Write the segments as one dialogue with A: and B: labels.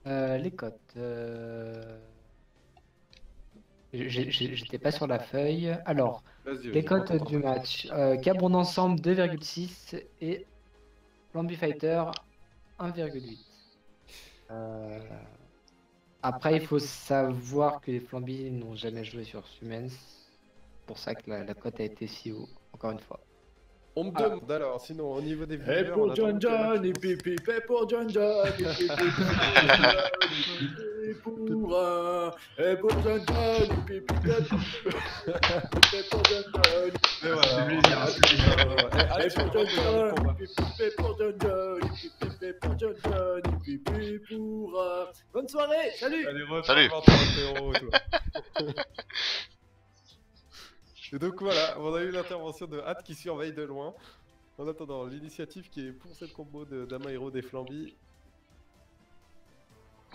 A: Les cotes. J'étais pas sur la feuille. Alors,
B: Vas-y,
A: les
B: vas-y, prends
A: cotes
B: ton temps.
A: du match. Cabron ensemble 2,6 et Flamby Fighter 1,8. Euh, Après, il faut savoir que les Flamby n'ont jamais joué sur Sumens. C'est pour ça que la cote a été si haut, encore une fois.
B: On me
A: Voilà.
B: demande alors, sinon au niveau des
C: Et
B: viewers, en
C: pour
B: attendant
C: John
B: que le match
C: John, et
B: lance.
C: pipi, et pour John John, et pipi, pour John John, et pipi, pour un, et pour John John, et pipi, et pour John John,
B: Et voilà.
C: et pour John John, et pour John John, et pour John John, et pipi, pour un. Bonne soirée, salut!
B: Allez, refais
D: Salut.
B: voir ton apéro, toi. Et donc voilà, on a eu l'intervention de Hat qui surveille de loin. En attendant, l'initiative qui est pour cette combo d'Amairo des Flambis.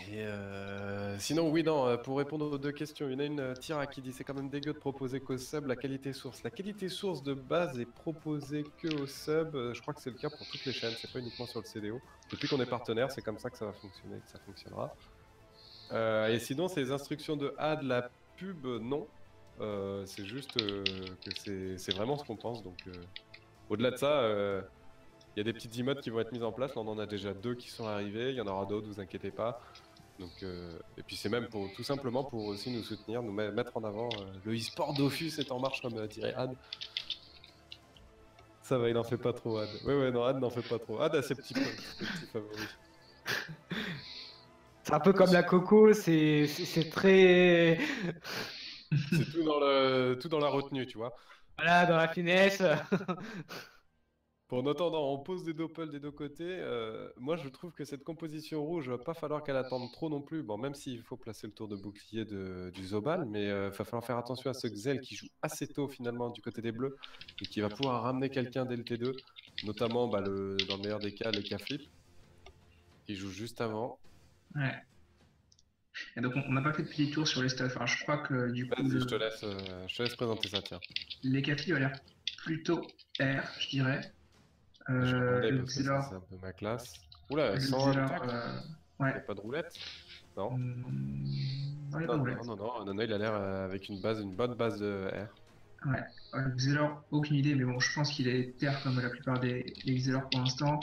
B: Et sinon, oui, non, pour répondre aux deux questions, il y en a une, Tira, qui dit c'est quand même dégueu de proposer qu'au sub la qualité source. La qualité source de base est proposée que au sub. Je crois que c'est le cas pour toutes les chaînes, c'est pas uniquement sur le CDO. Depuis qu'on est partenaire, c'est comme ça que ça va fonctionner, que ça fonctionnera. Et sinon, ces instructions de ad, la pub, non. C'est juste que c'est vraiment ce qu'on pense. Donc, au-delà de ça, il y a des petites emotes qui vont être mises en place. Là, on en a déjà 2 qui sont arrivés. Il y en aura d'autres, vous inquiétez pas. Donc, et puis c'est même pour tout simplement pour aussi nous soutenir, nous mettre en avant. Le e-sport Dofus est en marche, comme dirait Ad. Ça va, il en fait pas trop, Ad. Ouais, non, Ad n'en fait pas trop. Ad a ses petits favoris.
A: C'est un peu comme la coco, c'est très.
B: C'est tout dans la retenue, tu vois.
A: Voilà, dans la finesse.
B: Pour en attendant, on pose des doppels des deux côtés. Moi, je trouve que cette composition rouge, va pas falloir qu'elle attende trop non plus. Bon, même s'il faut placer le tour de bouclier du Zobal, mais il va falloir faire attention à ce Xel qui joue assez tôt finalement du côté des Bleus et qui va pouvoir ramener quelqu'un dès le T2, notamment dans le meilleur des cas, le K-Flip, qui joue juste avant.
E: Ouais. Et donc on n'a pas fait de petit tour sur les stuff. Alors je crois que du coup
B: Vas-y, je te laisse présenter ça, tiens.
E: les K-Flip ont l'air plutôt R, je dirais.
B: Je regardais
E: Le
B: parce que
E: Xelor,
B: c'est un peu ma classe. Oula,
E: le
B: sans
E: Xelor,
B: attaque, il n'y
E: ouais.
B: a pas de roulette? Non.
E: Non, il y a pas de roulette.
B: Non, il a l'air avec une bonne base de R.
E: Ouais. Le Xelor, aucune idée, mais bon, je pense qu'il est terre comme la plupart des Xelor pour l'instant.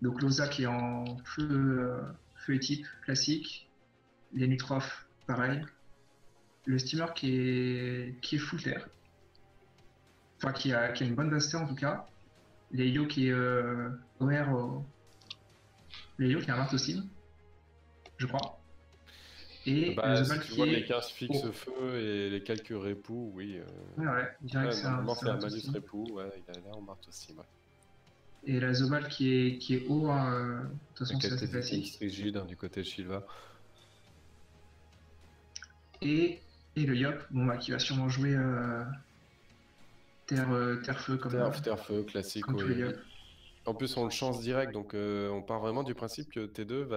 E: Donc Loza qui est en feu et type classique. Les Nitrof, pareil. Le Steamer qui est full terre. Enfin, qui a une bonne base terre en tout cas. Les Yo qui est OR. Les Yo qui est un Martosim, je crois. Et le
B: Si
E: Zobal
B: tu
E: qui
B: vois
E: est.
B: les 15 fixes feu et les quelques répous, oui.
E: Ouais, je dirais que c'est un
B: normalement, c'est un malus
E: Martosim.
B: répou, ouais, il a l'air en marteau aussi, ouais.
E: Et la Zobal qui est haut, de toute façon, c'est assez classique.
B: Rigide du côté de Shilva.
E: Et le Yop, bon, qui va sûrement jouer terre-feu comme
B: Terre-feu, classique,
E: comme tous les
B: oui.
E: Yop.
B: En plus, on le chance direct, donc on part vraiment du principe que T2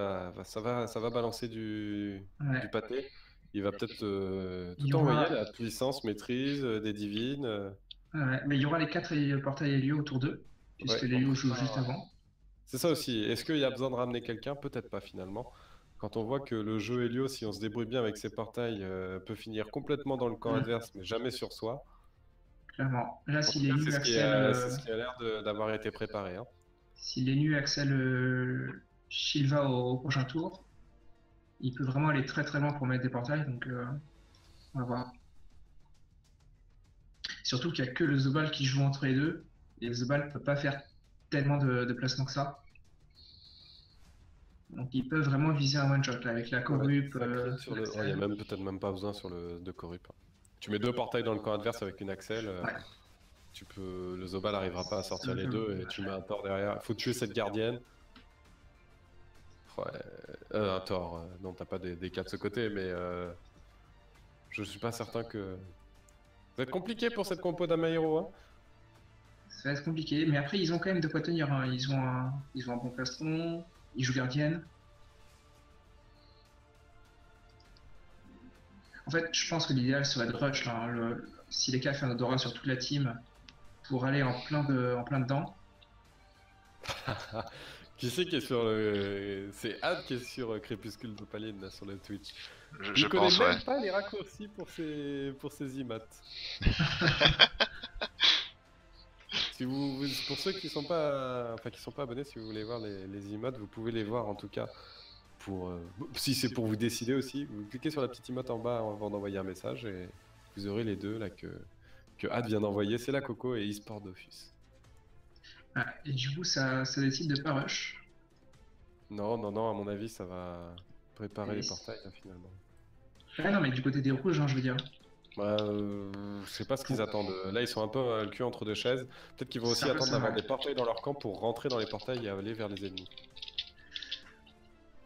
B: ça va balancer du pâté. Il va peut-être tout envoyer, la puissance, maîtrise, des divines.
E: Ouais, mais il y aura les 4 portails Helio autour d'eux, puisque les Helio jouent juste avant.
B: C'est ça aussi. Est-ce qu'il y a besoin de ramener quelqu'un? Peut-être pas finalement. Quand on voit que le jeu Helio, si on se débrouille bien avec ses portails, peut finir complètement dans le camp adverse, mais jamais sur soi.
E: Clairement. Là, si les nus
B: c'est
E: Axel.
B: C'est ce qui a l'air d'avoir été préparé. Hein.
E: Si les nus Axel Shilva au prochain tour, il peut vraiment aller très très loin pour mettre des portails, donc on va voir. Surtout qu'il n'y a que le Zobal qui joue entre les deux, et le Zobal ne peut pas faire tellement de placements que ça. Donc ils peuvent vraiment viser un one-shot avec la Corrup.
B: Il n'y a peut-être même pas besoin sur le de Corrup. Tu mets 2 portails dans le camp adverse avec une Axel. Le Zobal n'arrivera pas à sortir les deux et tu mets un Thor derrière. Il faut tuer cette gardienne. Ouais, un Thor. Non, t'as pas des cas de ce côté, mais je suis pas certain que. Ça va être compliqué pour cette compo d'Amaero. Hein.
E: Ça va être compliqué, mais après ils ont quand même de quoi tenir. Hein. Ils ont un bon plastron, ils jouent gardienne. En fait, je pense que l'idéal serait de rush là, si les cas fait un Odora sur toute la team pour aller en plein dedans.
B: Qui c'est qui est sur le... C'est Ad qui est sur Crépuscule de Paline là, sur le Twitch.
D: Je
B: Il connaît
D: pense,
B: même
D: ouais.
B: pas les raccourcis pour ses IMAT. Si pour ceux qui sont pas, abonnés, si vous voulez voir les emotes, vous pouvez les voir en tout cas. Si c'est pour vous décider aussi, vous cliquez sur la petite emote en bas avant d'envoyer un message et vous aurez les deux là que Ad vient d'envoyer. C'est la Coco et eSport Dofus.
E: Ah, et du coup, ça décide de pas rush.
B: Non, à mon avis, ça va préparer
E: Et
B: les portails là, finalement.
E: Ah non, mais du côté des rouges, hein, je veux dire.
B: Bah, je sais pas ce qu'ils attendent. Là, ils sont un peu le cul entre deux chaises. Peut-être qu'ils vont aussi
E: C'est un peu
B: attendre
E: ça,
B: d'avoir
E: ouais.
B: des portails dans leur camp pour rentrer dans les portails et aller vers les ennemis.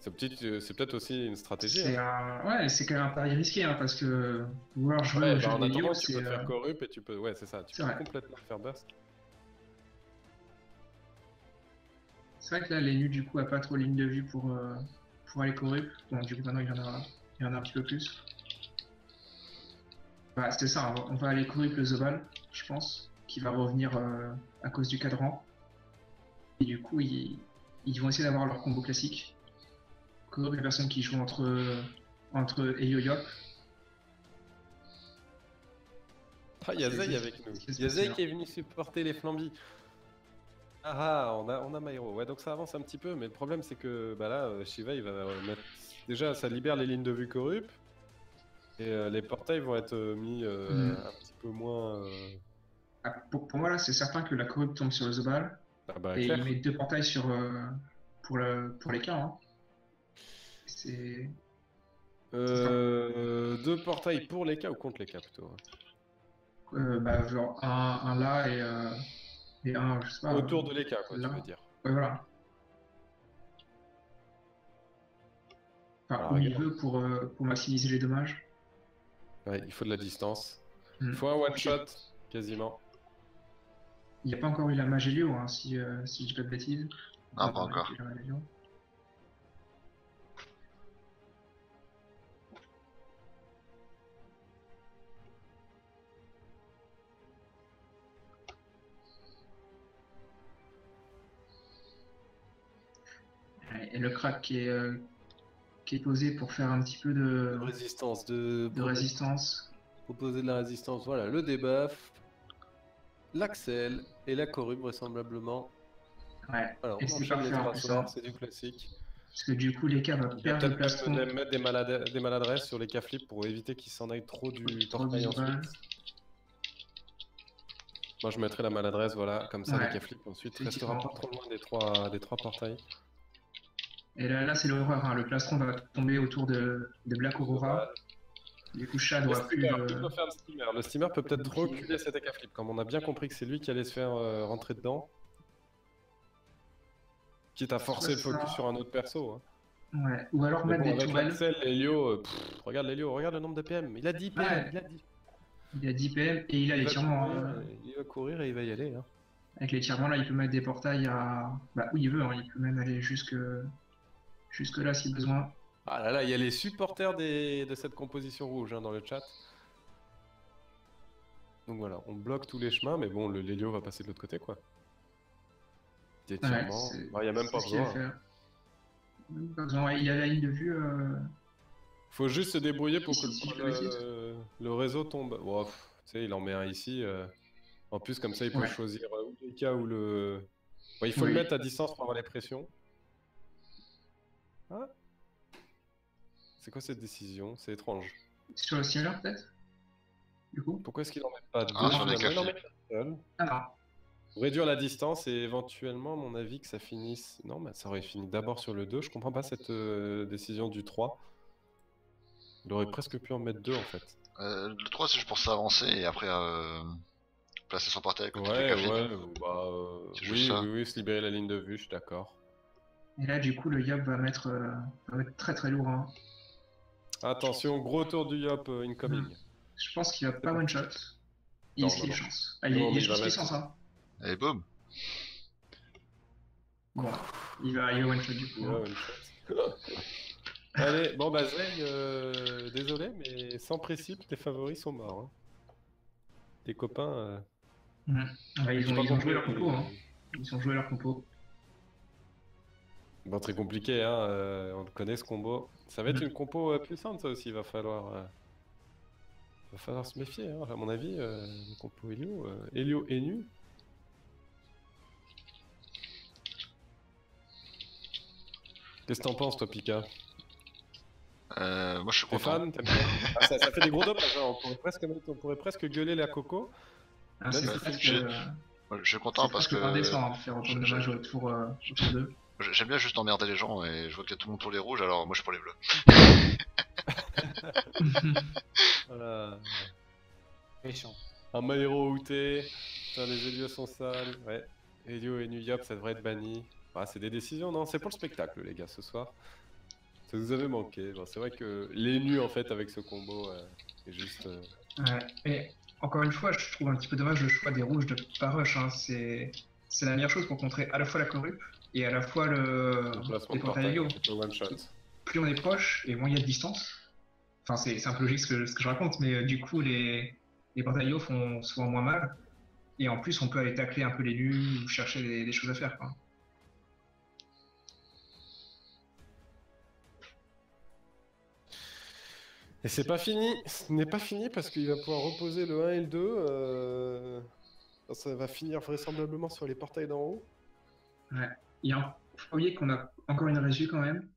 B: C'est peut-être aussi une stratégie.
E: C'est ouais, c'est quand même un pari risqué, hein, parce que vouloir jouer
B: Ouais,
E: au jeu
B: bah en
E: de
B: attendant,
E: Lio,
B: tu
E: c'est
B: peux te faire corrupt et tu peux. Ouais, c'est ça. Tu
E: C'est
B: peux
E: vrai.
B: complètement faire burst.
E: C'est vrai que là, les nuls, du coup, a pas trop ligne de vue pour aller corrupt. Bon, du coup, maintenant, il y en a un petit peu plus. Bah, c'était ça, on va aller corrupt le Zobal, je pense, qui va revenir à cause du cadran. Et du coup, ils vont essayer d'avoir leur combo classique. Corrupt les personnes qui jouent entre Eyo-Yop.
B: Ah, il y a Zay avec nous. Il y a Zay qui est venu supporter les flambis. Ah, on a Myro. Ouais, donc ça avance un petit peu, mais le problème c'est que bah là, Shiva il va mettre. Déjà, ça libère les lignes de vue corrupt. Et les portails vont être mis un petit peu moins.
E: Ah, pour moi, là, c'est certain que la corrupt tombe sur le Zobal.
B: Ah bah,
E: Et
B: clair.
E: il met 2 portails pour les cas. Hein. C'est.
B: 2 portails pour les cas ou contre les cas plutôt.
E: Bah, genre un là et un, je sais pas.
B: Autour de les cas, quoi,
E: là.
B: tu veux dire.
E: Ouais, voilà. Enfin,
B: Alors,
E: où il
B: regarde.
E: veut pour maximiser les dommages.
B: Ouais, il faut de la distance.
E: Mm.
B: Il faut un one shot, quasiment.
E: Il n'y a pas encore eu la Magélio, hein, si je dis pas de bêtises.
D: Non, pas encore.
E: La Magélio. Et le crack qui est posé pour faire un petit peu de
B: Résistance,
E: résistance.
B: Proposer de la résistance, voilà, le debuff, l'axel et la corrupte vraisemblablement.
E: Ouais,
B: Alors,
E: et
B: on
E: c'est
B: enchaîne les
E: parfait en
B: terrains
E: plus.
B: solaires,
E: Hein.
B: c'est du classique.
E: Parce que du coup, les cas va
B: Il va
E: perdre le
B: peut-être
E: plastron.
B: même mettre des maladresses sur les cas flips pour éviter qu'ils s'en aillent trop du
E: Trop
B: portail
E: visual.
B: ensuite. Moi je mettrai la maladresse, voilà, comme ça
E: Ouais.
B: les cas flips ensuite
E: Effectivement.
B: restera pas trop loin des trois portails.
E: Et là c'est l'horreur, hein. Le plastron va tomber autour de Black Aurora. Du coup, Shad
B: Le
E: aura plus
B: steamer, qui peut faire le steamer. Le steamer peut peut-être
E: bouclier.
B: reculer cet AK flip, comme on a bien compris que c'est lui qui allait se faire rentrer dedans. Quitte à forcer le focus sur un autre perso. Hein.
E: Ouais, ou alors
B: Mais
E: mettre
B: bon,
E: des
B: avec
E: tourelles.
B: l'Axel, Elio, regarde l'Elio, regarde le nombre de PM. Il a 10 PM,
E: Ouais.
B: il a 10.
E: Il a 10 PM et il a les
B: va
E: tirements.
B: courir, il va courir et il va y aller. Hein.
E: Avec les tirements, là, il peut mettre des portails à. Bah, où il veut, hein. Il peut même aller jusque là si besoin.
B: Ah là là, il y a les supporters de cette composition rouge hein, dans le chat. Donc voilà, on bloque tous les chemins, mais bon, l'Elio va passer de l'autre côté, quoi. Des tirements, il n'y a même pas besoin.
E: Ouais, il a la ligne de vue.
B: Faut juste se débrouiller pour
E: Ici,
B: que
E: si je fais
B: le réseau tombe. Bon, tu sais, il en met un ici. En plus, comme ça, il peut
E: Ouais.
B: choisir ou les cas ou le... Bon, il faut le mettre à distance pour avoir les pressions. Ah. C'est quoi cette décision? C'est étrange.
E: Sur le steamer, peut-être. Du coup.
B: Pourquoi est-ce qu'il en met pas deux?
D: Ah, sur les
B: finalement, il en
D: cafés.
B: met qu'un seul.
E: Ah non.
B: Pour réduire la distance et éventuellement, à mon avis, que ça finisse... Non, mais ça aurait fini d'abord sur le 2. Je comprends pas cette décision du 3. Il aurait presque pu en mettre 2 en fait.
D: Le 3 c'est juste pour s'avancer et après placer son portail à côté des
B: Ouais,
D: cafés.
B: ouais, bah...
D: C'est juste ça.
B: oui, se libérer la ligne de vue, je suis d'accord.
E: Et là, du coup, le Yop va mettre très très lourd. Hein.
B: Attention, gros tour du Yop incoming.
E: Je pense qu'il va pas one shot. Il
B: Non,
E: a
B: non,
E: des
B: non.
E: chances. Ah,
B: Non,
E: il
B: mais
E: est
B: il va
E: chance
B: mettre-
E: puissance. Hein.
D: Et boum.
E: Bon, il va one shot du coup.
B: Ouais,
E: Hein.
B: one shot. Allez, bon bah Zay, désolé, mais sans précipe, tes favoris sont morts. Hein. Tes copains...
E: Ouais, ils
B: j'ai pas
E: ont
B: compris,
E: joué leur
B: mais-
E: compo. Hein. Ils ont joué leur compo.
B: Bon, très compliqué, hein, on le connaît ce combo. Ça va être une compo puissante, ça aussi, va falloir se méfier, hein, à mon avis, le compo Helio. Helio et nu. Qu'est-ce que t'en penses, toi, Pika?
D: Moi je suis
B: T'es
D: content.
B: fan? T'aimes bien? Ah, ça fait des gros dommages, hein, on pourrait presque gueuler la Coco.
E: Ah,
B: Même
E: c'est
B: si
E: presque,
D: je- Moi, je suis content parce que
E: indécent hein, de faire autant de dommages autour d'eux.
D: j'aime bien juste emmerder les gens et je vois qu'il y a tout le monde pour les rouges, alors moi je suis pour les bleus.
B: Voilà.
A: Méchant.
B: Un Maero outé. Putain, les Helios sont sales. Ouais. Helio et New Yop, ça devrait être banni. Ah, c'est des décisions, non? C'est pour le spectacle, les gars, ce soir. Ça vous avait manqué. Bon, c'est vrai que les nus, en fait, avec ce combo, est juste.
E: Ouais. Et encore une fois, je trouve un petit peu dommage le choix des rouges de Paroche. Hein. C'est la meilleure chose pour contrer à la fois la corrup et à la fois
B: Le placement
E: les
B: de portail,
E: portails.
B: c'est one shot.
E: Plus on est proche et moins il y a de distance. Enfin, c'est un peu logique ce que je raconte, mais du coup, les portails font souvent moins mal. Et en plus, on peut aller tacler un peu les nus ou chercher des choses à faire. Quoi.
B: Et c'est pas fini. Ce n'est pas fini parce qu'il va pouvoir reposer le 1 et le 2. Ça va finir vraisemblablement sur les portails d'en haut.
E: Ouais. Il faut pas oublier qu'on a encore une résu quand même.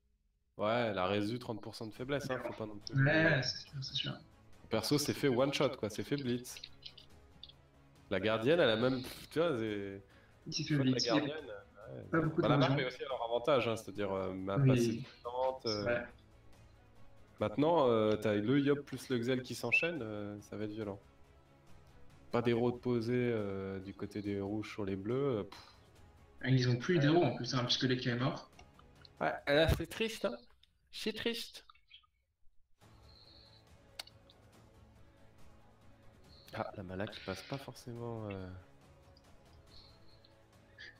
B: Ouais, la résu 30% de faiblesse, hein, faut pas non plus.
E: Ouais, c'est sûr, c'est sûr.
B: Perso, c'est fait one shot, quoi, c'est fait blitz. La gardienne, elle a même. Tu vois, c'est.
E: Il s'est fait
B: Tu vois, la
E: blitz. Il y a
B: gardienne.
E: pas beaucoup de
B: La map
E: raisons.
B: est aussi à leur avantage, hein, c'est-à-dire map
E: Oui,
B: assez distante.
E: c'est vrai.
B: Maintenant, t'as le Yop plus le Xel qui s'enchaînent, ça va être violent. Pas d'héros de poser du côté des rouges sur les bleus.
E: Ils ont plus d'héros en plus, hein, puisque l'équipe est mort.
B: Ouais, là c'est triste, hein. C'est triste. Ah, la mana qui passe pas forcément.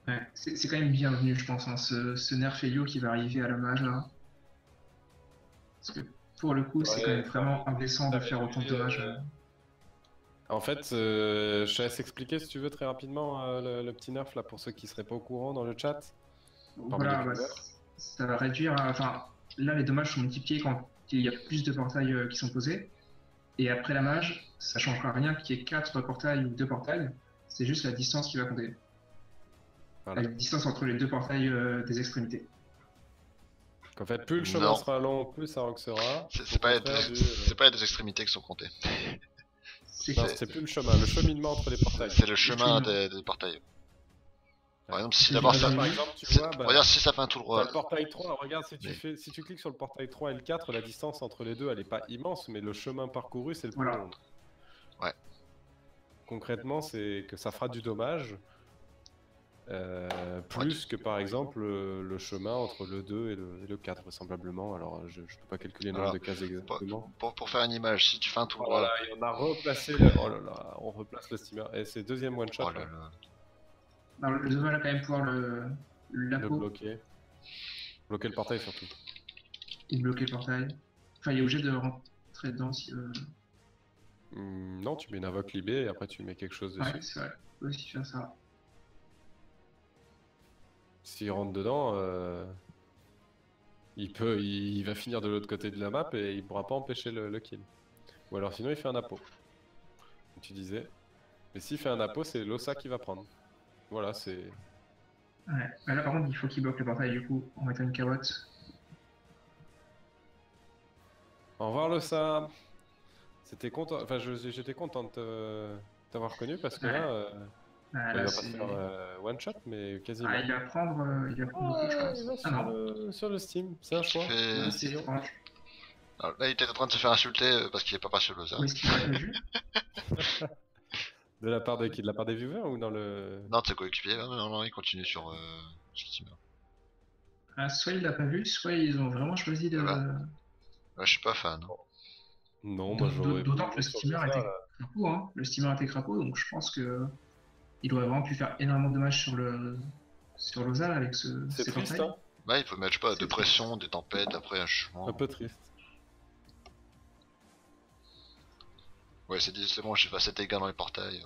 E: Ouais, c'est quand même bienvenu, je pense, hein, ce nerf Helio qui va arriver à la mage là. Parce que pour le coup, c'est quand même vraiment indécent de faire autant de dommages.
B: En fait, je te laisse expliquer si tu veux très rapidement le petit nerf là pour ceux qui seraient pas au courant dans le chat.
E: Voilà, bah, ça va réduire. Enfin, là, les dommages sont multipliés quand il y a plus de portails qui sont posés. Et après la mage, ça changera rien qu'il y ait 4 portails ou 2 portails. C'est juste la distance qui va compter.
B: Voilà.
E: La distance entre les deux portails des extrémités.
B: En fait, plus le chemin
D: Non.
B: sera long, plus ça roxera.
D: C'est pas, pas les extrémités qui sont comptées.
B: Non, c'est plus le chemin, le cheminement entre les portails.
D: C'est le chemin des portails. Par exemple, si d'abord ça.
B: Par exemple, tu vois, bah,
D: Regarde si ça fait un tour
B: le
D: droit.
B: portail 3, regarde si tu cliques sur le portail 3 et le 4, la distance entre les deux elle est pas immense, mais le chemin parcouru c'est le plus
E: Voilà.
B: long.
D: Ouais.
B: Concrètement, c'est que ça fera du dommage. Plus que par exemple le chemin entre le 2 et le 4 vraisemblablement. Alors je peux pas calculer le nombre de cases exactement.
D: Pour faire une image, si tu fais un tour droit.
B: Voilà, et on a replacé oh là là, on replace le steamer. Et c'est deuxième one shot.
D: Oh là là.
E: Alors, le dommage va quand même pouvoir le
B: bloquer. Bloquer le portail surtout.
E: Et bloquer le portail. Enfin, il est obligé de rentrer dedans si.
B: Non, tu mets une invoque libé et après tu mets quelque chose dessus.
E: Ouais, c'est vrai. On peut aussi faire ça.
B: S'il rentre dedans, il va finir de l'autre côté de la map et il pourra pas empêcher le kill. Ou alors sinon il fait un apo. Comme tu disais. Mais s'il fait un apo, c'est l'Ossa qui va prendre. Voilà, c'est...
E: Ouais. Bah là par contre, il faut qu'il bloque le portail du coup en mettant une carotte.
B: Au revoir l'Ossa. C'était content... Enfin, j'étais content de t'avoir reconnu parce que là...
E: Ah,
B: il
E: là,
B: va pas faire one shot, mais quasiment.
E: Ah, il va prendre beaucoup, je pense.
B: Il va sur le Steam, c'est un choix.
E: C'est étrange.
D: Alors, là, il était en train de se faire insulter parce qu'il est pas passé le hasard.
E: Où est-ce qu'il l'a vu?
B: De la part de qui? De la part des viewers ou dans le...
D: Non, de ses coéquipiers, non, il continue sur Steam.
E: Ah, soit il l'a pas vu, soit ils ont vraiment choisi de...
D: Voilà. Ouais, je suis pas fan.
B: Non, moi j'aurais...
E: D'autant que le steamer était crapaud, hein. Le steamer était crapaud, donc je pense que... Il aurait vraiment pu faire énormément de dommages sur Lausanne avec ce...
B: C'est triste, hein.
D: Ouais, il peut mettre, je sais pas, de pression, des tempêtes, après un changement.
B: Un peu triste.
D: Ouais, c'est bon, j'ai fait assez de dégâts dans les portails.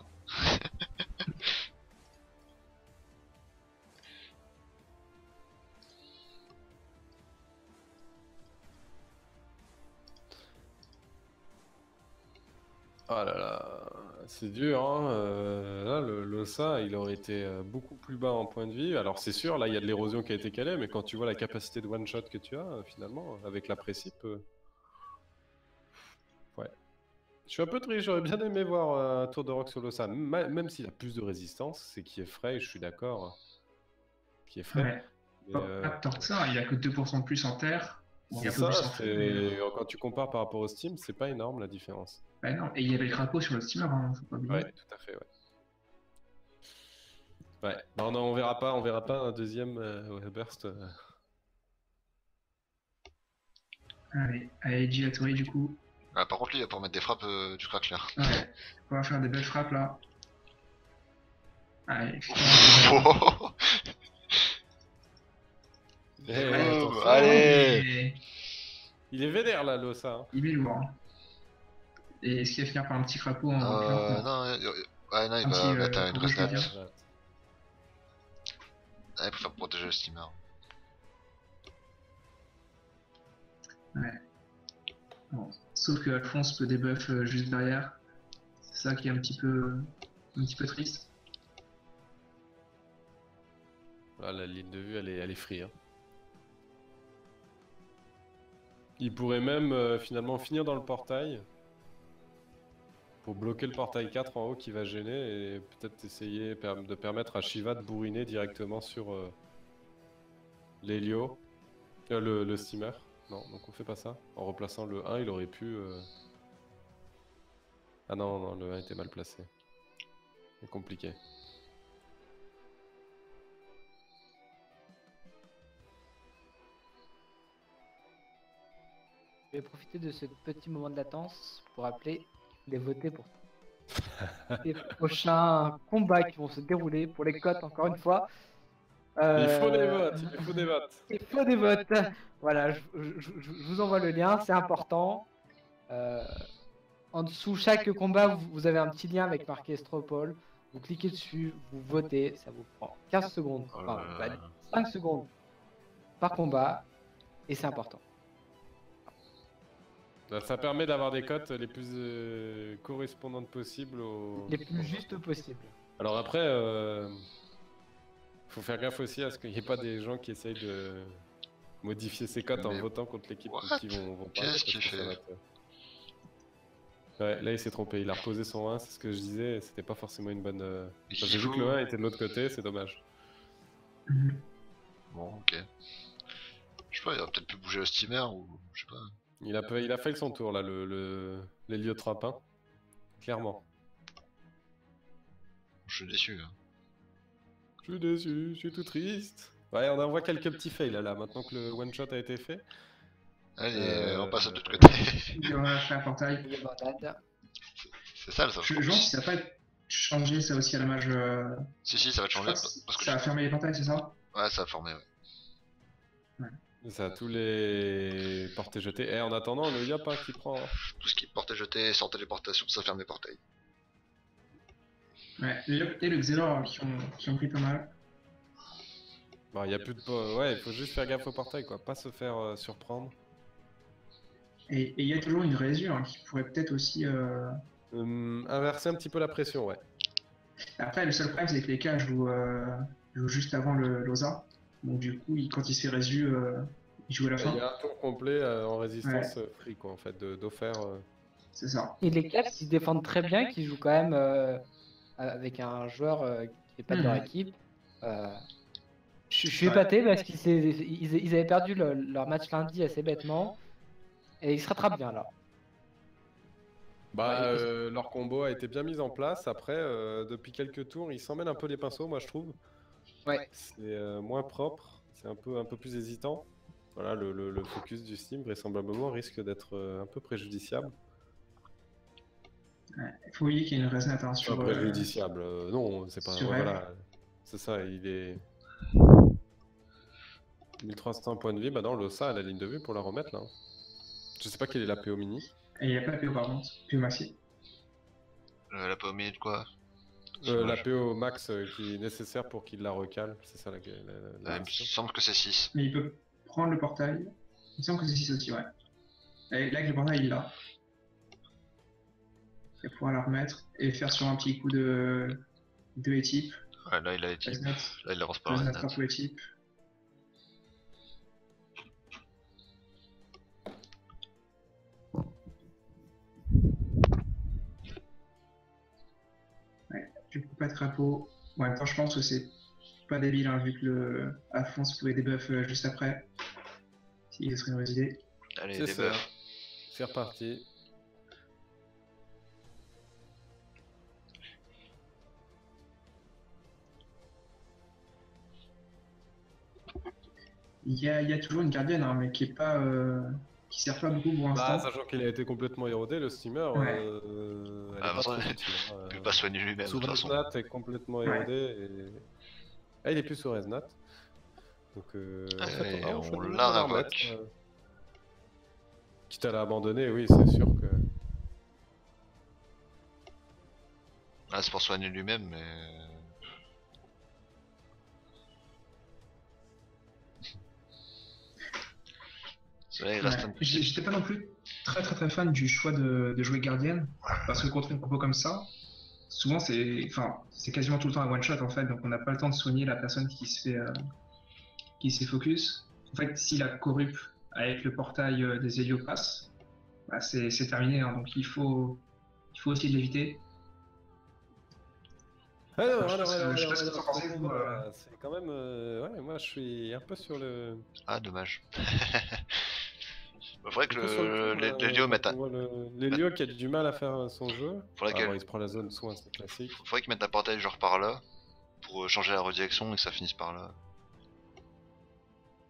B: Ah là là, c'est dur, hein. Là, l'Ossa, il aurait été beaucoup plus bas en point de vie. Alors, c'est sûr, là, il y a de l'érosion qui a été calée, mais quand tu vois la capacité de one-shot que tu as, finalement, avec la précip, ouais. Je suis un peu triste, j'aurais bien aimé voir un tour de rock sur l'Ossa, même s'il a plus de résistance, c'est qui est frais, je suis d'accord, qui est frais.
E: Ouais.
B: Mais,
E: Pas tant que ça, il a que 2% de plus en terre. Bon, il y
B: c'est
E: a un peu plus
B: ça,
E: en feu, mais...
B: quand tu compares par rapport au Steam, c'est pas énorme la différence.
E: Bah non, et il y avait le crapaud sur le steamer, hein, faut pas oublier.
B: Ouais, tout à fait, ouais. Ouais, bah, on verra pas un deuxième burst.
E: Allez, Gilatori du coup.
D: Ah, par contre, lui, il va pouvoir mettre des frappes du crackler.
E: Ouais, on va faire des belles frappes là. Allez,
B: Eh,
E: Ouais,
B: attention.
D: Allez.
B: Il est vénère là, l'Ossa. Hein.
E: il est lourd. Hein. Et est-ce qu'il va finir par un petit crapaud en reculant?
D: Non, ouais, non, il
E: Un
D: va
E: petit,
D: mettre une
E: rouge
D: resnap.
E: médium.
D: Ouais, pour faire protéger le steamer.
E: Bon. Sauf que Alphonse peut débuff juste derrière. C'est ça qui est un petit peu triste.
B: Ah, la ligne de vue, elle est free. Hein. Il pourrait même finalement finir dans le portail pour bloquer le portail 4 en haut qui va gêner et peut-être essayer de permettre à Shiva de bourriner directement sur l'Helio, le steamer. Non, donc on fait pas ça. En replaçant le 1, il aurait pu... Ah non, non, le 1 était mal placé. C'est compliqué.
A: Je vais profiter de ce petit moment de latence pour appeler les voter pour les prochains combats qui vont se dérouler pour les cotes, encore une fois.
B: Il faut des votes, il faut des votes.
A: Il faut des votes. Voilà, je vous envoie le lien, c'est important. En dessous, chaque combat, vous avez un petit lien avec marqué Stropole. Vous cliquez dessus, vous votez, ça vous prend 15 secondes, enfin, 5 secondes par combat, et c'est important.
B: Ça permet d'avoir des cotes les plus correspondantes possibles aux...
A: Les plus justes possibles.
B: Alors après, faut faire gaffe aussi à ce qu'il n'y ait pas des gens qui essayent de modifier ses cotes en
D: Mais
B: votant contre l'équipe
D: what
B: qui vont pas.
D: Qu'est-ce qu'il
B: parce que ça
D: fait
B: va Ouais, là il s'est trompé, il a reposé son 1, c'est ce que je disais, et c'était pas forcément une bonne...
D: Mais
B: J'ai
D: qu'il
B: vu que
D: faut-
B: le 1 était de l'autre côté, c'est dommage.
D: Bon, ok. Je sais pas, il aurait peut-être pu bouger le steamer ou je sais pas.
B: Il a failli son tour là, l'héliotrapin. Clairement.
D: Je suis déçu. Hein.
B: Je suis déçu, je suis tout triste. Ouais, on envoie quelques petits fails là, maintenant que le one shot a été fait.
D: Allez, on passe de l'autre côté.
E: On va faire un portail.
A: Il y a Bardad.
D: C'est ça le ça.
E: Je me demande si ça va pas changé ça aussi à la mage.
D: Si, ça va te
E: Je
D: changer.
E: crois que
D: Parce que
E: ça a fermé les portails, c'est ça?
D: Ouais, ça a formé, ouais.
B: Ça a tous les portés jetés. Et en attendant, le Yop hein, qui prend. Hein.
D: Tout ce qui est portée jeté, sans téléportation, ça ferme les portails.
E: Ouais, le Yop et le Xelor qui ont pris pas mal.
B: Bon, il y a plus de. Ouais, il faut juste faire gaffe au portail quoi, pas se faire surprendre.
E: Et il y a toujours une résure hein, qui pourrait peut-être aussi.
B: Inverser un petit peu la pression, ouais.
E: Après, le seul problème, c'est que les cas jouent juste avant le Loza. Donc, du coup, quand il se fait résu, il joue à la
B: Il
E: fin.
B: y a un tour complet en résistance free quoi, en fait, d'offert.
E: C'est ça.
A: Et les Caps qui se défendent très bien, qui jouent quand même avec un joueur qui fait pas de leur équipe. Je suis épaté parce qu'ils avaient perdu leur match lundi assez bêtement. Et ils se rattrapent bien là.
B: Bah, leur combo a été bien mis en place. Après, depuis quelques tours, ils s'emmènent un peu les pinceaux, moi je trouve.
A: Ouais.
B: C'est moins propre, c'est un peu plus hésitant. Voilà, le focus du Steam vraisemblablement risque d'être un peu préjudiciable.
E: Il faut oublier qu'il y a une resnat hein, sur.
B: Préjudiciable, non, c'est pas.
E: sur
B: Voilà, c'est ça, il est. 1300 points de vie, bah non, l'Ossa a la ligne de vue pour la remettre là. Je sais pas quelle est la PO mini.
E: Et il n'y a pas de PO par contre, PO maxi.
D: La pommée de quoi?
B: La PO max qui est nécessaire pour qu'il la recale, c'est ça la
D: Il me
B: question.
D: semble que c'est 6.
E: Mais il peut prendre le portail. Il me semble que c'est 6 aussi, ouais. Et là, avec le portail, il l'a. et pouvoir la remettre et faire sur un petit coup de équipe.
D: Ouais, là il a équipe.
E: Resnat,
D: Là il avance pas.
E: Resnat
D: Resnat.
E: crapaud équipe. Ouais, du coup pas de crapaud. Bon, en même temps je pense que c'est pas débile hein, vu que le Alphonse pouvait débuff juste après. Si ce serait une mauvaise idée.
D: Allez,
B: C'est
D: des
B: ça.
D: buffs.
B: C'est reparti.
E: Il y a toujours une gardienne, hein, mais qui est pas, qui sert pas beaucoup pour
B: Bah,
E: l'instant.
B: sachant qu'il a été complètement érodé, le steamer,
E: Ouais.
B: elle est
D: Ah,
B: pas
D: ça,
B: très utile.
D: Il peut pas soigner lui-même de toute façon.
B: Sous-Resnat est complètement érodé et... Ah, il est plus sur Resnat. Donc,
D: Et
B: on
D: on
B: choisit
D: la
B: de la
D: réinvoque.
B: remettre, quitte à l'abandonner, oui, c'est sûr que...
D: Ah, c'est pour soigner lui-même, mais. C'est vrai, il reste un petit.
E: J'étais pas non plus très fan du choix de jouer gardienne, parce que contre une compo comme ça, souvent c'est quasiment tout le temps un one shot en fait, donc on n'a pas le temps de soigner la personne qui se fait focus. En fait, si la corrup avec le portail des Hélio passe, bah, c'est terminé, hein, donc il faut essayer de l'éviter.
B: Ah non,
E: Je sais pas ce que
B: alors,
E: vous en pensez, vous,
B: c'est quand même... ouais, moi je suis un peu sur le...
D: Ah, dommage. Faudrait que
B: un peu sur le
D: les
B: tour,
D: Léo mettent
B: on voit Lélio qui a du mal à faire son jeu.
D: Faudrait
B: Ah,
D: que-
B: bon, il se prend la zone soin, c'est classique.
D: Faudrait qu'ils mettent un portail genre par là, pour changer la redirection et que ça finisse par là.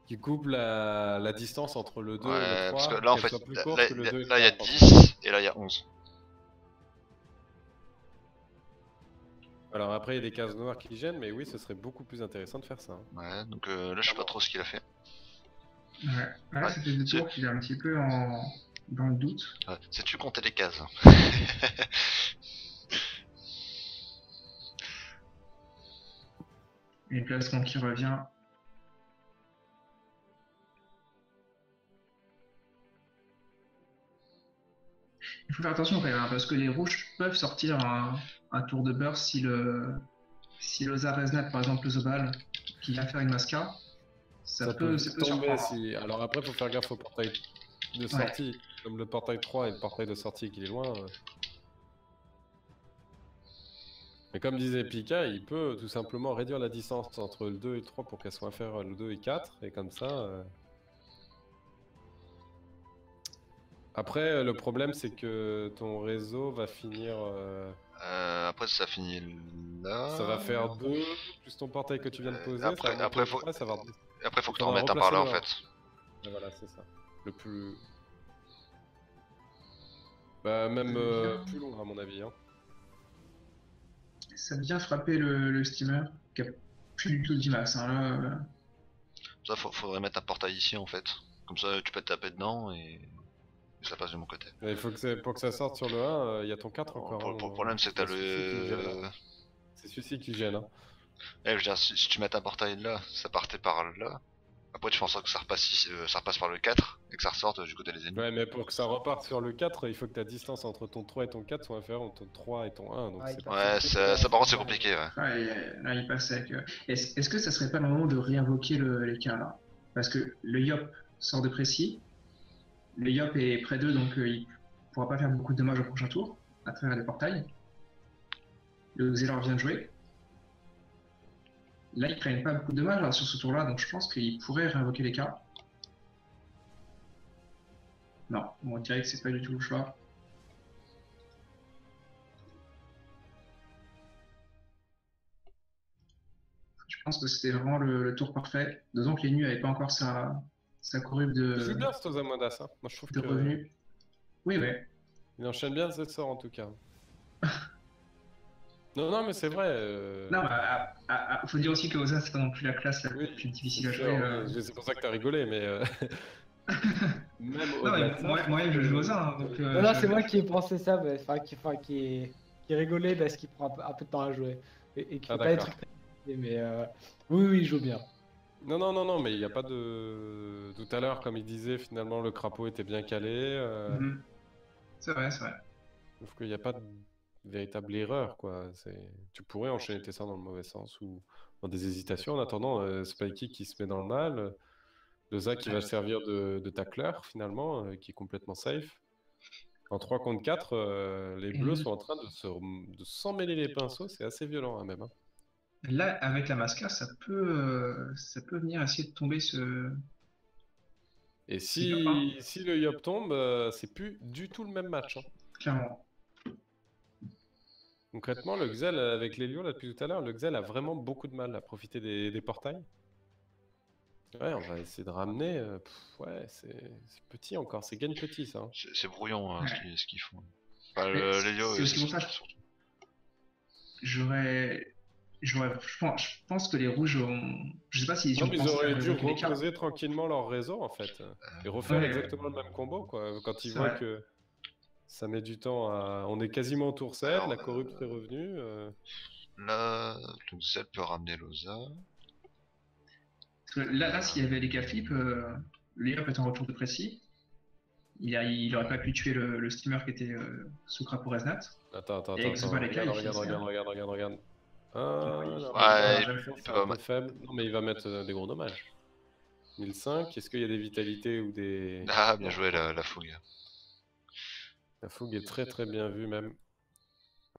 B: Qui coupe la distance entre le 2 et le
D: Ouais,
B: 3,
D: parce que là en
B: qu'elle
D: fait,
B: soit plus
D: là
B: courte que le 2 et le
D: il y a
B: 4,
D: 10 et là il y a 11.
B: Alors après, il y a des cases noires qui gênent, mais oui, ce serait beaucoup plus intéressant de faire ça. Hein.
D: Ouais, donc là je sais pas trop ce qu'il a fait.
E: Ouais. Là,
D: Ouais,
E: c'était deux
D: c'est-
E: tours qu'il est un petit peu dans le doute.
D: Ouais, sais-tu compter les cases?
E: Et placement qui revient. Il faut faire attention quand même, hein, parce que les rouges peuvent sortir un tour de burst si Loza Resnat, par exemple, le Zobal, qui vient faire une masca, ça peut
B: tomber
E: surprendre.
B: si... Alors après, faut faire gaffe au portail de sortie. Comme le portail 3 et le portail de sortie qu'il est loin. Mais comme disait Pika, il peut tout simplement réduire la distance entre le 2 et le 3 pour qu'elle soit inférieure le 2 et 4. Et comme ça... Après, le problème, c'est que ton réseau va finir...
D: Après ça finit là.
B: Ça va faire 2, plus ton portail que tu viens de poser.
D: après-
B: ça va
D: après,
B: monter au 3, ça va...
D: Après faut que tu
B: faudra
D: remettes un par là en
B: replacer
D: fait.
B: Et voilà, c'est ça. Le plus... Bah, même plus long, à mon avis. Hein.
E: Ça vient frapper le steamer, qui a plus du tout d'IMAX. Hein, là,
D: Ça faudrait mettre un portail ici en fait. Comme ça tu peux te taper dedans et ça passe de mon côté.
B: Mais pour que ça sorte sur le 1, il y a ton 4 encore.
D: Pour
B: hein.
D: le problème c'est que t'as
B: C'est celui-ci qui gêne,
D: le.
B: hein. C'est celui-ci qui gêne. Hein.
D: Je veux dire, si tu mets un portail là, ça partait par là. Après tu fais en sorte que ça repasse par le 4 et que ça ressorte du côté des ennemis.
B: Ouais, mais pour que ça reparte sur le 4, il faut que ta distance entre ton 3 et ton 4 soit inférieure entre ton 3 et ton 1. Donc
A: Ouais,
B: c'est
A: il
B: pas...
D: Ouais, ça par contre c'est compliqué ouais.
E: là, il passe avec. Est-ce que ça serait pas le moment de réinvoquer les cas là? Parce que le Yop sort de précis, le Yop est près d'eux, donc il pourra pas faire beaucoup de dommages au prochain tour à travers les portails. Le Xelor vient de jouer. Là, ils prennent pas beaucoup de dommages là, sur ce tour-là, donc je pense qu'ils pourraient réinvoquer les cas. Non, on dirait que c'est pas du tout le choix. Je pense que c'était vraiment le tour parfait. D'autant que les nus n'avaient pas encore sa corrube
B: Il joue bien cet Ozamodas, hein. Moi je trouve
E: de
B: que...
E: revenus. Oui, ouais.
B: Il enchaîne bien cette sort en tout cas. Non, mais c'est vrai.
E: Non, faut dire aussi que Oza, c'est pas non plus la classe la
B: Oui,
E: plus difficile à
B: c'est
E: jouer.
B: sûr, oui, c'est pour ça que t'as rigolé, mais... Même
E: Non,
B: au-delà
E: mais
B: de ça,
E: moi-même, je joue Oza, hein, donc...
A: Non, non, c'est moi qui ai pensé ça, bah, qui rigolait parce qu'il prend un peu de temps à jouer. Et qui
B: Ah,
A: peut pas être
B: d'accord.
A: très... Mais oui, il joue bien.
B: Non, mais il n'y a pas de... Tout à l'heure, comme il disait, finalement, le crapaud était bien calé.
E: Mhm. C'est vrai, c'est vrai.
B: Sauf qu'il n'y a pas de véritable erreur, quoi. Tu pourrais enchaîner tes sorts dans le mauvais sens ou dans des hésitations. En attendant, Spikey qui se met dans le mal, Loza qui va servir de tacleur, finalement, qui est complètement safe. En 3 contre 4, les bleus sont en train de s'en mêler les pinceaux. C'est assez violent, hein, même. Hein.
E: Là, avec la Masca, ça peut venir essayer de tomber ce.
B: Et
E: C'est Yop, hein.
B: si le Yop tombe, c'est plus du tout le même match. Hein.
E: Clairement.
B: Concrètement, le Xel, avec les lions, là, depuis tout à l'heure, le Xel a vraiment beaucoup de mal à profiter des portails. Ouais, on va essayer de ramener. Ouais, c'est petit encore, c'est gagne petit ça. Hein.
D: C'est brouillon hein,
E: Ouais.
D: ce qu'ils font. Enfin,
E: Mais
D: l'Helio
E: c'est
D: et
E: aussi pour ça.
D: surtout.
E: Je pense que les rouges ont. Je sais pas s'ils
B: Non,
E: ont
B: mais ils
E: pensé à
B: auraient dû
E: révoquer les cartes.
B: reposer tranquillement leur réseau en fait. Et refaire
E: Ouais.
B: exactement le même combo quoi. Quand ils
E: C'est
B: voient
E: vrai.
B: que ça met du temps à. On est quasiment au tour 7,
D: Alors,
B: la corrupte est revenue.
D: Là, donc Zell peut ramener Loza.
E: Parce que là s'il y avait les flip, le Yop est en retour de précis. Il aurait pas pu tuer le steamer qui était sous Crapo Resnat.
B: Attends,
E: Et Exoba les
B: regarde,
E: il finit,
B: regarde. Ah,
E: Ouais,
B: non,
D: Ouais,
B: la
D: il
B: défense,
D: peut
B: c'est un
D: pas
B: peu faible. Non, mais il va mettre des gros dommages. 1005, est-ce qu'il y a des vitalités ou des.
D: Ah, bien
B: Non.
D: joué la fougue.
B: La fougue est très très bien vue même.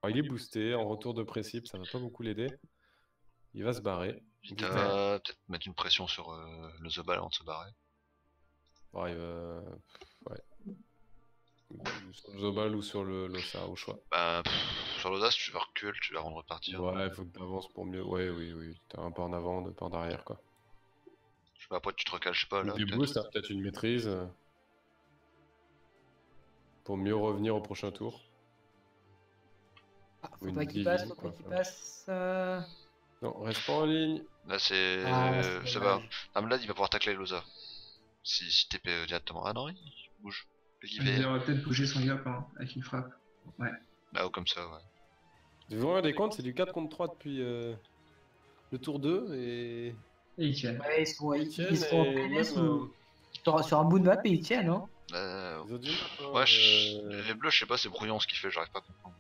B: Alors, il est boosté, en retour de précipe, ça va pas beaucoup l'aider. Il va se barrer.
D: Vita, peut-être mettre une pression sur le Zobal avant de se barrer.
B: Bon, il va... Ouais. Sur le Zobal ou sur le Losa, au choix.
D: Bah, sur Loza, si tu veux reculer, tu vas rendre repartir.
B: Ouais, il faut que tu avances pour mieux. Ouais, oui. T'as un pas en avant, deux pas en arrière, quoi.
D: Je sais pas, après tu te recales, je sais pas là.
B: Des boosts, hein, peut-être une maîtrise. Pour mieux revenir au prochain tour.
A: Ah,
B: Ou
A: faut
B: une
A: pas qu'il
B: divine,
A: passe, faut pas
B: quoi.
A: qu'il passe.
B: Non, reste pas en ligne.
D: Là, c'est.
A: Ah, c'est
D: ça va.
A: dommage.
D: Amlad, il va pouvoir tacler Loza. Si TP directement. Ah non, il bouge. Il
E: Il
D: va.
E: aurait peut-être bougé son Yop hein, avec une frappe.
D: Là, ou comme ça, ouais.
B: Vous vous rendez compte, c'est du 4 contre 3 depuis le tour 2 et.
E: Et ils tiennent.
A: Ouais, ils
B: tiennent
A: sont en
B: et
A: PLS
B: même,
A: ou sur un bout de map et ils tiennent, hein.
B: Ils ont du mal, hein,
D: Ouais, les bleus, je sais pas, c'est brouillon ce qu'il fait, j'arrive pas à comprendre.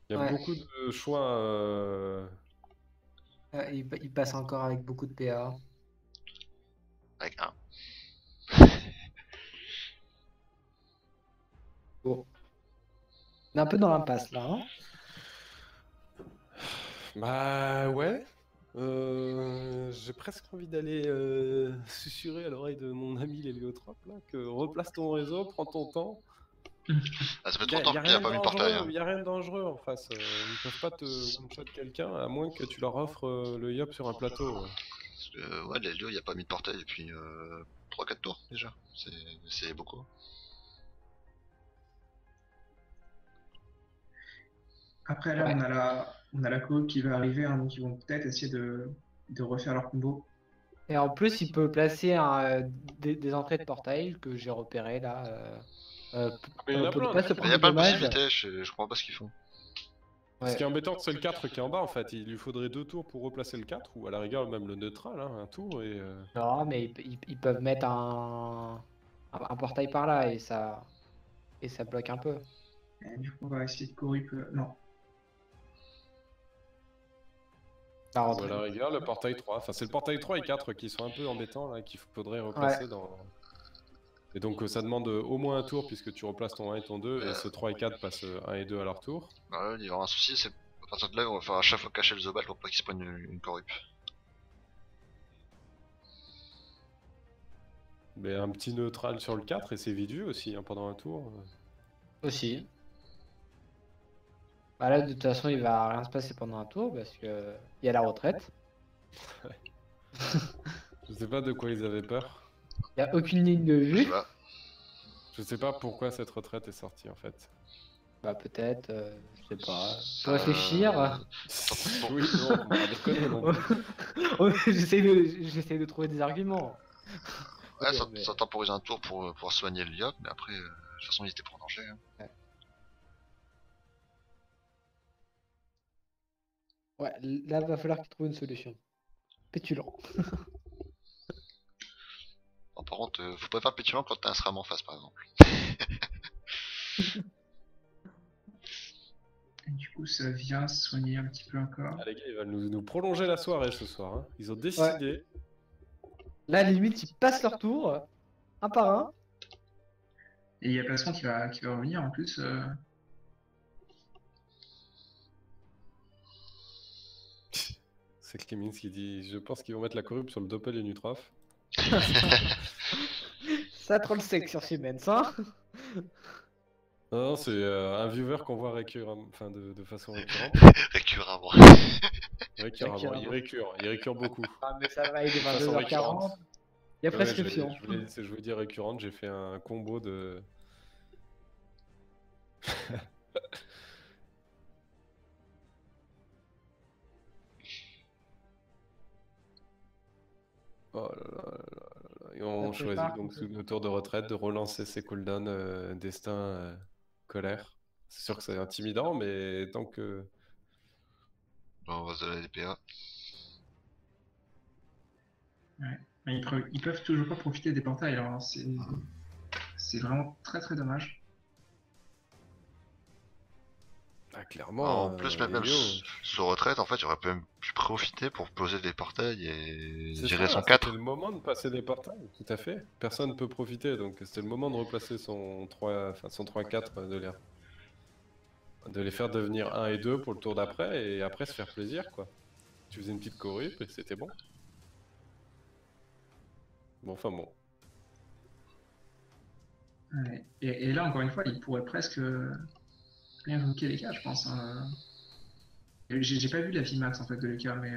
B: Il y a
A: Ouais.
B: beaucoup de choix.
A: Ils passent encore avec beaucoup de PA.
D: Avec un.
A: Bon. On est un peu dans l'impasse là, hein.
B: Bah ouais. J'ai presque envie d'aller susurrer à l'oreille de mon ami l'héliotrope là que replace ton réseau, prends ton temps.
D: Ah, ça fait trop longtemps qu'il a pas mis le portail. Hein.
B: Y a rien de dangereux en face. Ils peuvent pas te one-shot quelqu'un à moins que tu leur offres le yop sur un plateau.
D: Parce que, ouais, l'Helio, il a pas mis de portail depuis 3-4 tours déjà. C'est beaucoup.
E: Après là,
A: Ouais.
E: on a la co qui va arriver, hein, donc ils vont peut-être essayer de refaire leur combo.
A: Et en plus, il peut placer des entrées de portail que j'ai repérées là.
B: Mais il y en a
A: Pour
B: plein,
A: ne pas
B: hein.
A: se
D: Il y
A: prendre
D: a
A: de
D: pas de
A: dommages.
D: possibilité, je comprends pas ce qu'ils font.
B: Ce
A: Ouais.
B: qui est embêtant, c'est le 4 qui est en bas en fait. Il lui faudrait 2 tours pour replacer le 4 ou à la rigueur même le neutral, hein, un tour et.
A: Non, mais ils peuvent mettre un portail par là et ça bloque un peu.
E: Et du coup, on va essayer de corrup. Non.
A: La
B: Ou à
A: rentrée.
B: la rigueur, le portail 3. Enfin, c'est le portail 3 et 4 qui sont un peu embêtants, là, qu'il faudrait replacer dans... Et donc, ça demande au moins un tour, puisque tu replaces ton 1 et ton 2, et ce 3 et 4 passent 1 et 2 à leur tour.
D: Bah, là, il y aura un souci, c'est à partir de là, on va faire à chaque fois cacher le Zobal pour pas qu'il se prenne une corrup.
B: Mais un petit neutral sur le 4, et c'est vite vu aussi, hein, pendant un tour.
A: Aussi. Bah là, de toute façon, il va rien se passer pendant un tour parce que il y a la retraite.
B: Je sais pas de quoi ils avaient peur.
A: Il n'y a aucune ligne de
D: Je sais
A: vue.
D: pas.
B: Je sais pas pourquoi cette retraite est sortie, en fait.
A: Bah peut-être, je sais pas.
D: Ça-
A: Pour réfléchir.
B: Oui, non, on va pas déconner non plus.
A: J'essaie de trouver des arguments.
D: Ouais,
A: Ok,
D: ça,
A: mais-
D: ça temporise un tour pour pouvoir soigner le Yop, mais après, de toute façon, il était pas en danger. Hein.
A: Ouais, là, va falloir qu'il trouve une solution. Pétulant.
D: Bon, par contre, faut pas faire pétulant quand t'as un SRAM en face, par exemple.
E: vient se soigner un petit peu encore.
B: Ah, les gars, ils veulent nous prolonger la soirée ce soir. Hein. Ils ont décidé.
A: Là, à la limite, ils passent leur tour, un par un.
E: Et il y a Placement qui va revenir en plus.
B: C'est Clemins qui dit je pense qu'ils vont mettre la corrupte sur le Doppel et Nutrof.
A: Ça troll sec sur Siemens, hein.
B: Non, c'est un viewer qu'on voit enfin de façon récurrente.
D: Récurremment.
B: Récurremment, il récure beaucoup.
A: Ah, mais ça va, il est
B: façon
A: 22h40. Il y a
B: Ouais,
A: prescription.
B: je voulais dire récurrente, j'ai fait un combo de. Oh là là là là là. Et on
A: Ça
B: choisit
A: prépare
B: donc sous le tour de retraite de relancer ses cooldowns destin, colère. C'est sûr que c'est intimidant, mais tant que.
D: Bon, on va se donner la DPA.
E: Ouais. Mais ils peuvent toujours pas profiter des portails, alors c'est vraiment très très dommage.
B: Ah, clairement.
D: En plus, même
B: Elio,
D: sur retraite, en fait, il aurait même pu profiter pour poser des portails et
B: c'est
D: gérer
B: ça,
D: son 4.
B: C'était le moment de passer des portails, tout à fait. Personne ne peut profiter, donc c'était le moment de replacer son 3-4 de l'air. De les faire devenir 1 et 2 pour le tour d'après, et après se faire plaisir, quoi. Tu faisais une petite corrupe et c'était bon. Bon, enfin bon.
E: Ouais. Et là, encore une fois, ils pourraient presque réinvoquer les cas, je pense. Hein. J'ai pas vu la Vimax en fait de l'EK, mais.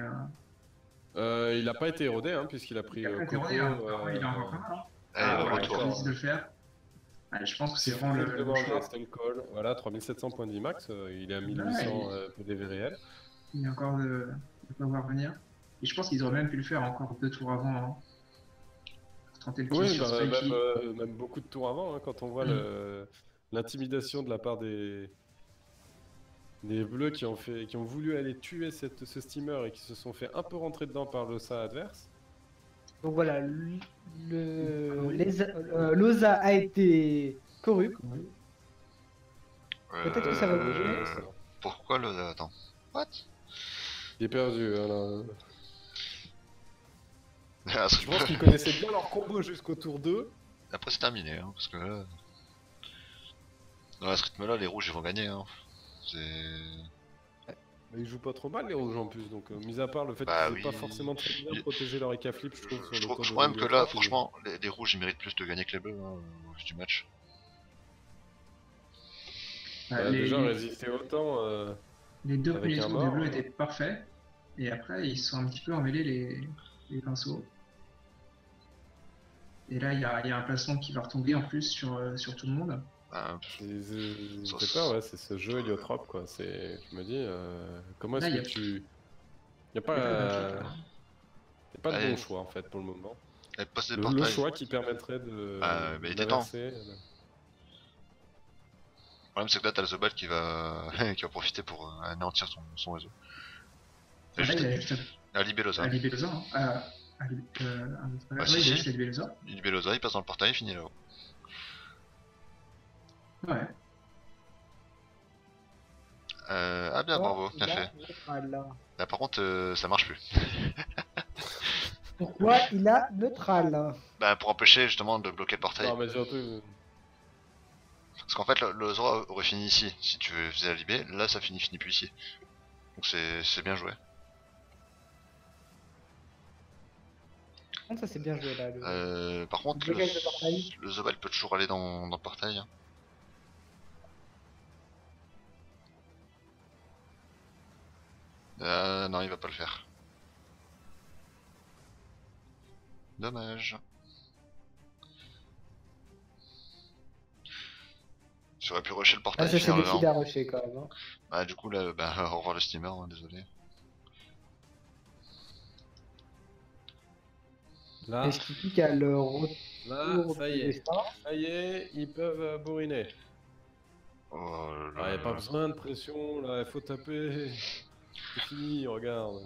B: Il a pas été érodé, hein, puisqu'il a pris
E: Il a pas été
B: Coco.
E: rodé, hein. Il a encore pas mal. Hein.
D: Allez,
E: Voilà,
D: retour.
E: il décide de le faire. Allez, je pense que c'est
B: C'est
E: vraiment le choix.
B: Stone Call. Voilà, 3700 points de Vimax, il est à 1800 PDV réel.
E: Il y a encore de quoi voir venir. Et je pense qu'ils auraient même pu le faire encore 2 tours avant. Hein. Pour tenter le kill
B: Oui,
E: sur Spiky.
B: même beaucoup de tours avant, hein, quand on voit l'intimidation de la part des bleus qui ont voulu aller tuer ce steamer et qui se sont fait un peu rentrer dedans par l'OSA adverse.
A: Donc voilà, l'OSA a été corrupt. Peut-être que ça va bouger.
D: Pourquoi le. Attends. What?
B: Il est perdu, alors.
D: Ah,
B: Je pense qu'ils connaissaient bien leur combo jusqu'au tour 2.
D: Après, c'est terminé, hein, parce que là. Dans ce rythme-là, les rouges ils vont gagner. Hein.
B: Mais ils jouent pas trop mal les rouges en plus, donc mis à part le fait
D: Bah
B: qu'ils n'ont
D: oui.
B: pas forcément très bien protégé leur EK flip, je trouve.
D: Je
B: sur le
D: trouve
B: tour
D: même
B: de
D: que là,
B: Helios,
D: franchement, les rouges ils méritent plus de gagner que les bleus hein, au vu du match.
B: déjà résister autant.
E: Les deux
B: avec
E: premiers
B: un
E: tours
B: mort,
E: des bleus étaient parfaits. Et après, ils se sont un petit peu emmêlés les pinceaux. Et là, il y a un placement qui va retomber en plus sur tout le monde.
B: J'ai peur, ouais, c'est ce jeu héliotrope, quoi. Je me dis, comment est-ce
E: Là,
B: que tu. Y a pas, y a pas de bon choix en fait pour le moment. Le choix qui permettrait de.
D: Mais il était temps.
B: d'avancer,
D: Le problème c'est que là t'as le Zobal qui va qui va profiter pour anéantir son réseau.
E: Là, il a juste
D: à Libelosa.
E: à Libelosa. Hein. Il a juste à Libelosa.
D: Libelosa, il passe dans le portail, il finit là-haut.
E: Ouais.
D: Ah bien, bravo, bien fait. Là par contre, ça marche plus.
A: Pourquoi il a neutral?
D: Bah pour empêcher justement de bloquer le portail.
B: Non mais surtout.
D: Parce qu'en fait le Zora aurait fini ici, si tu faisais la Libé, là ça finit plus ici. Donc c'est bien joué.
A: Ça c'est bien joué là.
D: Par contre le Zobal peut toujours aller dans le portail. Hein. Non, il va pas le faire. Dommage. J'aurais pu rusher le portail.
A: Ah, ça s'est décidé à rusher quand même. Hein.
D: Bah, du coup, là, au revoir le steamer, hein, désolé.
B: Là,
A: est-ce qu'il pique à le retour?
B: Là, ça y est, ils peuvent bourriner.
D: Oh là
B: Ah, y a pas besoin de pression, là, il faut taper. C'est fini, regarde.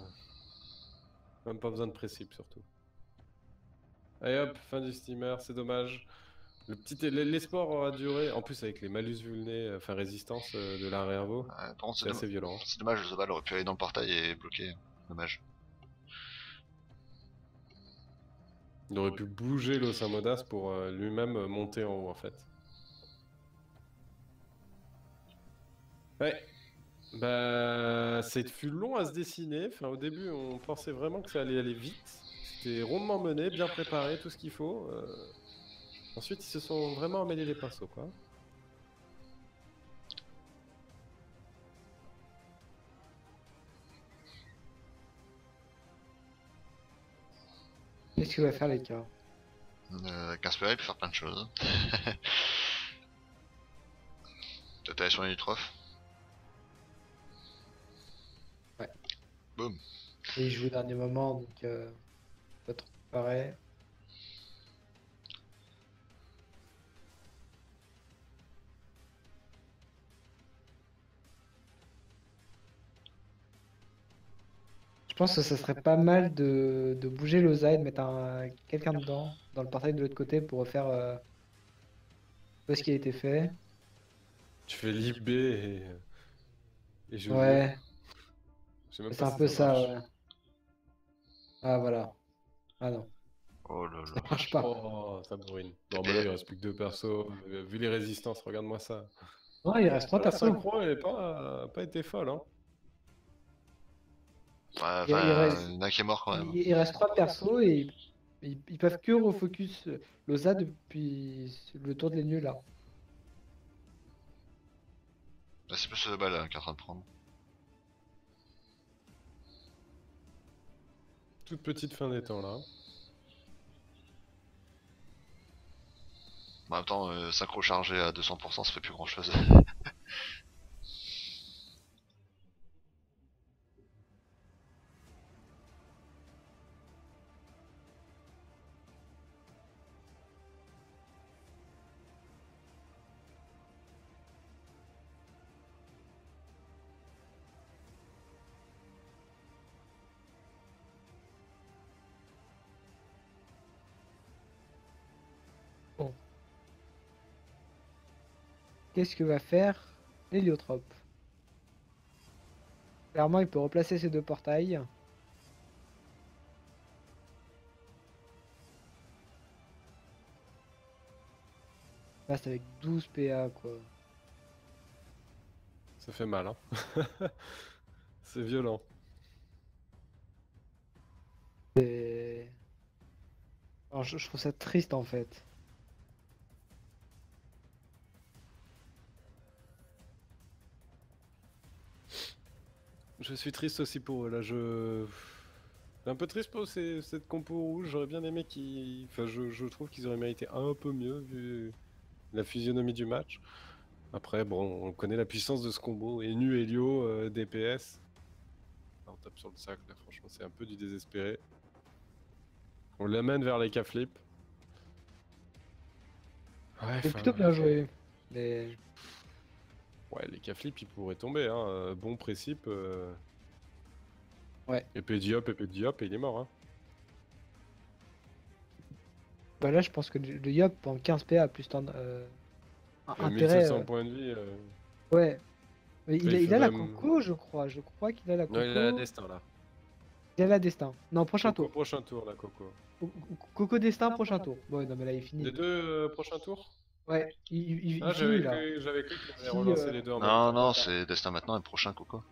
B: Même pas besoin de précip surtout. Allez hop, fin du steamer, c'est dommage. L'espoir aura duré, en plus avec les malus vulnés, enfin résistance de la réinvo,
D: Par contre,
B: c'est assez violent.
D: c'est dommage, le Zobal aurait pu aller dans le portail et bloquer. Dommage.
B: Il aurait pu bouger l'Osamodas pour lui-même monter en haut en fait. Ouais. Bah, ça fut long à se dessiner. Enfin, au début, on pensait vraiment que ça allait aller vite. C'était rondement mené, bien préparé, tout ce qu'il faut. Ensuite, ils se sont vraiment emmêlés les pinceaux, quoi.
A: Qu'est-ce qu'il va faire les cas?
D: Casper, il peut faire plein de choses. Peut-être aller sur les Nitrophes.
A: Ouais.
D: Boum.
A: Et il joue au dernier moment, donc pas trop pareil. Je pense que ça serait pas mal de bouger l'Oza et de mettre quelqu'un dedans, dans le portail de l'autre côté, pour refaire ce qui a été fait.
B: Tu fais l'IB et je
A: Ouais,
B: Je sais même
A: c'est
B: pas
A: un
B: si
A: peu
B: ça
A: ça,
B: marche.
A: ouais. Ah voilà. Ah non,
D: Oh là
A: ça
D: là.
A: marche pas.
B: Oh, ça bourrine. Bon, bah là, il reste plus que 2 persos. Vu les résistances, regarde-moi ça.
A: Non, il reste 3
B: La
A: persos.
B: synchro, elle n'a pas été folle, hein.
D: Ouais,
A: Il
D: enfin,
A: reste,
D: il y en a qui est mort quand même.
A: il reste 3 persos et ils peuvent que refocus l'Oza depuis le tour de l'ennemi là.
D: Là, c'est plus le Zobal qui est en train de prendre.
B: Toute petite fin des temps, là.
D: En même temps, synchro chargé à 200%, ça fait plus grand chose.
A: Bon. Qu'est-ce que va faire l'héliotrope? Clairement, il peut replacer ces 2 portails. Là, c'est avec 12 PA quoi.
B: Ça fait mal, hein. C'est violent.
A: Alors, je trouve ça triste en fait.
B: Je suis triste aussi pour eux, là. Je suis un peu triste pour cette compo rouge. J'aurais bien aimé qu'ils... Enfin, je trouve qu'ils auraient mérité un peu mieux, vu la physionomie du match. Après, bon, on connaît la puissance de ce combo. Et nu Helio, DPS. On tape sur le sac, là, franchement, c'est un peu du désespéré. On l'amène vers les K-flip. Ouais,
A: C'est plutôt bien joué. Mais
B: Ouais, les K-flip, ils pourraient tomber, hein. Bon principe.
A: ouais.
B: Épée Diop, et il est mort, hein.
A: Bah là, je pense que le Yop en 15 PA plus intérêt.
B: 1700 points de vie.
A: Ouais. Mais il
B: il
A: a la
B: faudrait me-
A: coco, je crois. Je crois qu'il a la coco.
B: Non, il a la destin, là.
A: Il a la destin. Non, prochain
B: Coco,
A: tour.
B: prochain tour, là, Coco.
A: Coco destin, prochain tour. Bon, non, mais là, il finit.
B: Les 2 prochains tours?
A: Ouais, il
B: Ah,
A: finit là.
B: j'avais cru qu'il allait
A: Si,
B: relancer les deux en même
D: Non,
B: temps.
D: non, c'est Destin maintenant et prochain Coco.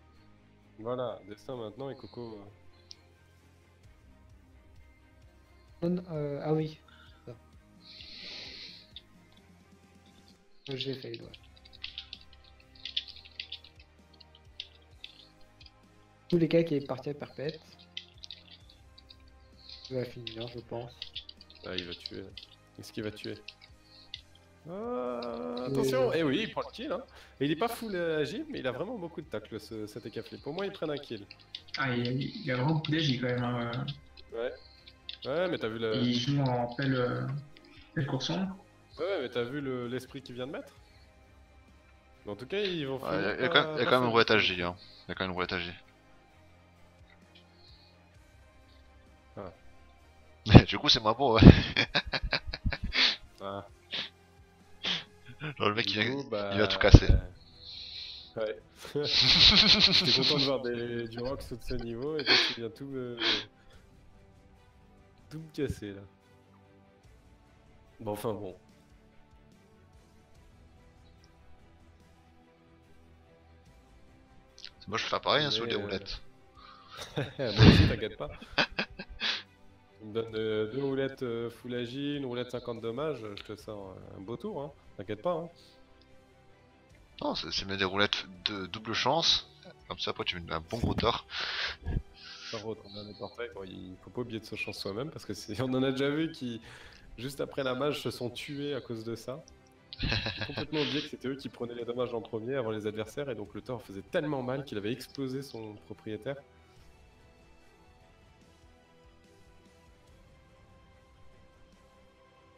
B: Voilà, destin maintenant et Coco.
A: Ah oui. Ça. J'ai fait, ouais. Tous les cas qui est parti à perpète. Il va finir, je pense.
B: Ah, il va tuer. Est-ce qu'il va tuer? Attention! Et oui, il prend le kill, hein. Et il est pas full agile, mais il a vraiment beaucoup de tacle, cet EK flip. Au moins, il prenne un kill.
E: Ah, il a vraiment beaucoup d'agi quand même. Hein.
B: Ouais. Ouais, mais t'as vu le.
E: Il joue en pelle courson.
B: Ouais, mais t'as vu l'esprit qu'il vient de mettre? En tout cas, ils vont
D: Ouais,
B: finir
D: il y a
B: par-
D: quand même
B: par
D: une
B: faire-
D: roulette AG, hein. Il y a quand même une roulette AG.
B: Ah.
D: Du coup, c'est moins beau, ouais.
B: Ah.
D: Alors, le mec,
B: Du
D: il
B: coup,
D: va tout casser.
B: Ouais. J'étais content de voir du Rox de ce niveau et toi tu viens tout me casser là. Bon, enfin bon.
D: Moi, je vais faire pareil hein, sous
B: Mais,
D: les roulettes.
B: Moi aussi, t'inquiète pas. Tu me donnes 2 roulettes full agi, une roulette 50 dommages, je te sors un beau tour, hein. T'inquiète pas. Hein.
D: Non, c'est mettre des roulettes de double chance. Comme ça, après, tu mets un bon gros tort.
B: Par contre, on est parfait. Bon, il faut pas oublier de se chance soi-même parce que on en a déjà vu qui, juste après la mage, se sont tués à cause de ça. J'ai complètement oublié que c'était eux qui prenaient les dommages en premier avant les adversaires et donc le tort faisait tellement mal qu'il avait explosé son propriétaire.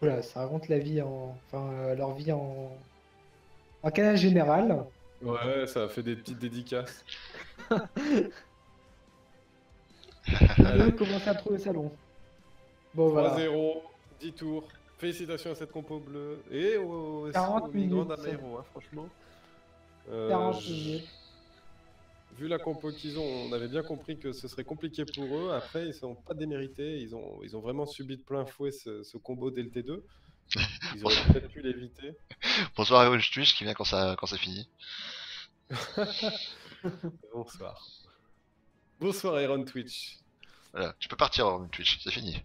A: Voilà, ça raconte la vie leur vie en canal général.
B: Ouais, ça a fait des petites dédicaces.
A: Eux commencent à trouver ça long. Bon, voilà.
B: 3-0, 10 tours. Félicitations à cette compo bleue et au
A: 40
B: migrants
A: minutes.
B: d'Amairo, hein, franchement.
A: 40 minutes.
B: Vu la compo qu'ils ont, on avait bien compris que ce serait compliqué pour eux. Après, ils sont pas démérités. Ils ont vraiment subi de plein fouet ce combo dès le T2. Ils auraient peut-être pu l'éviter.
D: Bonsoir Iron Twitch qui vient quand c'est fini.
B: Bonsoir. Bonsoir Iron Twitch.
D: Voilà, tu peux partir Iron Twitch, c'est fini.